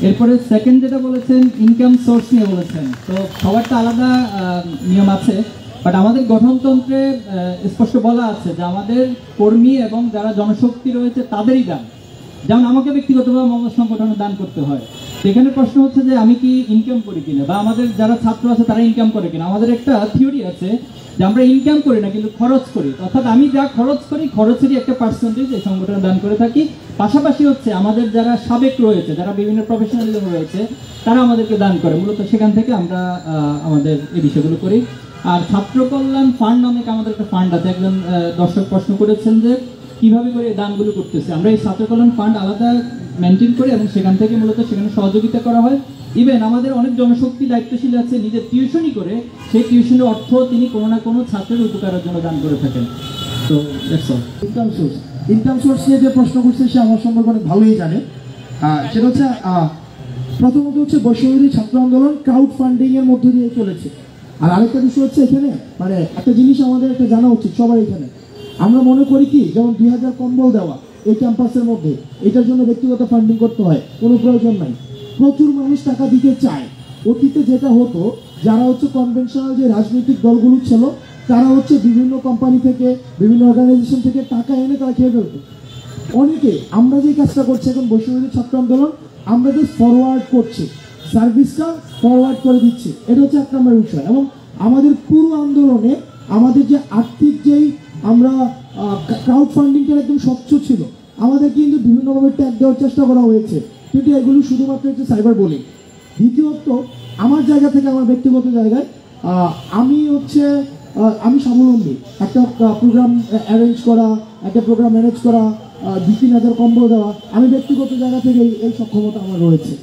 এরপরে সেকেন্ড যেটা বলেছেন ইনকাম সোর্স নিয়ে বলেছেন, তো সবারটা আলাদা নিয়ম আছে, বাট আমাদের গঠনতন্ত্রে স্পষ্ট বলা আছে যে আমাদের কর্মী এবং যারা জনশক্তি রয়েছে তাদেরই দান। যেমন আমাকে ব্যক্তিগতভাবে মঙ্গল সংগঠনে দান করতে হয়, সেখানে প্রশ্ন হচ্ছে যে আমি কি ইনকাম করি কিনা, বা আমাদের যারা ছাত্র আছে তারা ইনকাম করে কিনা। আমাদের একটা থিওরি আছে যে আমরা ইনকাম করি না কিন্তু খরচ করি, অর্থাৎ আমি যা খরচ করি খরচেরই একটা পার্সেন্টেজ এই সংগঠনে দান করে থাকি। পাশাপাশি হচ্ছে আমাদের যারা সাবেক রয়েছে, যারা বিভিন্ন প্রফেশনালিজম রয়েছে, তারা আমাদেরকে দান করে, মূলত সেখান থেকে আমরা আমাদের এই বিষয়গুলো করি। আর ছাত্র কল্যাণ ফান্ড নামে আমাদের একটা ফান্ড আছে। একজন দর্শক প্রশ্ন করেছেন যে কিভাবে করে এই দানগুলো করতেছে। আমরা এই ছাত্র কল্যাণ ফান্ড আলাদা মেনটেন করি এবং সেখান থেকে মূলত সেখানে সহযোগিতা করা হয়। ইভেন আমাদের অনেক জনশক্তি দায়িত্বশীল আছে, নিজের টিউশনই করে সেই টিউশনের অর্থ তিনি কোনো না কোনো ছাত্রের উপকারের জন্য দান করে থাকেন। তো ইনকাম সোর্স নিয়ে যে প্রশ্ন করছে সে আমার সম্পর্কে অনেক ভালোই জানে। সেটা হচ্ছে প্রথমত হচ্ছে বৈষম্যবিরোধী ছাত্র আন্দোলন ক্রাউড ফান্ডিং এর মধ্য দিয়ে চলেছে। আর আরেকটা বিষয় হচ্ছে এখানে মানে একটা জিনিস আমাদের একটা জানা উচিত সবার, এখানে আমরা মনে করি কি যেমন 2000 কম্বল দেওয়া এই ক্যাম্পাসের মধ্যে, এটার জন্য ব্যক্তিগত ফান্ডিং করতে হয়, কোনো প্রয়োজন নাই। প্রচুর মানুষ টাকা দিতে চায়। অতীতে যেটা হতো, যারা হচ্ছে কনভেনশনাল যে রাজনৈতিক দলগুলো ছিল তারা হচ্ছে বিভিন্ন কোম্পানি থেকে বিভিন্ন অর্গানাইজেশন থেকে টাকা এনে তারা খেয়ে ফেলতো। অনেকে আমরা যে কাজটা করছি এখন বৈষম্যবিরোধী ছাত্র আন্দোলন, আমরা যে ফরওয়ার্ড করছি, সার্ভিসটা ফরওয়ার্ড করে দিচ্ছি, এটা হচ্ছে এক নম্বর বিষয়। এবং আমাদের পুরো আন্দোলনে আমাদের যে আর্থিক যেই আমরা ক্রাউড ফান্ডিংটা একদম স্বচ্ছ ছিল, আমাদের কিন্তু বিভিন্নভাবে ট্যাগ দেওয়ার চেষ্টা করা হয়েছে, কিন্তু এগুলো শুধুমাত্র হচ্ছে সাইবার বুলিং। দ্বিতীয়ত আমার জায়গা থেকে, আমার ব্যক্তিগত জায়গায় আমি স্বাবলম্বী। একটা প্রোগ্রাম অ্যারেঞ্জ করা, একটা প্রোগ্রাম ম্যানেজ করা, 2-3 হাজার কম্বল দেওয়া, আমি ব্যক্তিগত জায়গা থেকে এই সক্ষমতা আমার রয়েছে।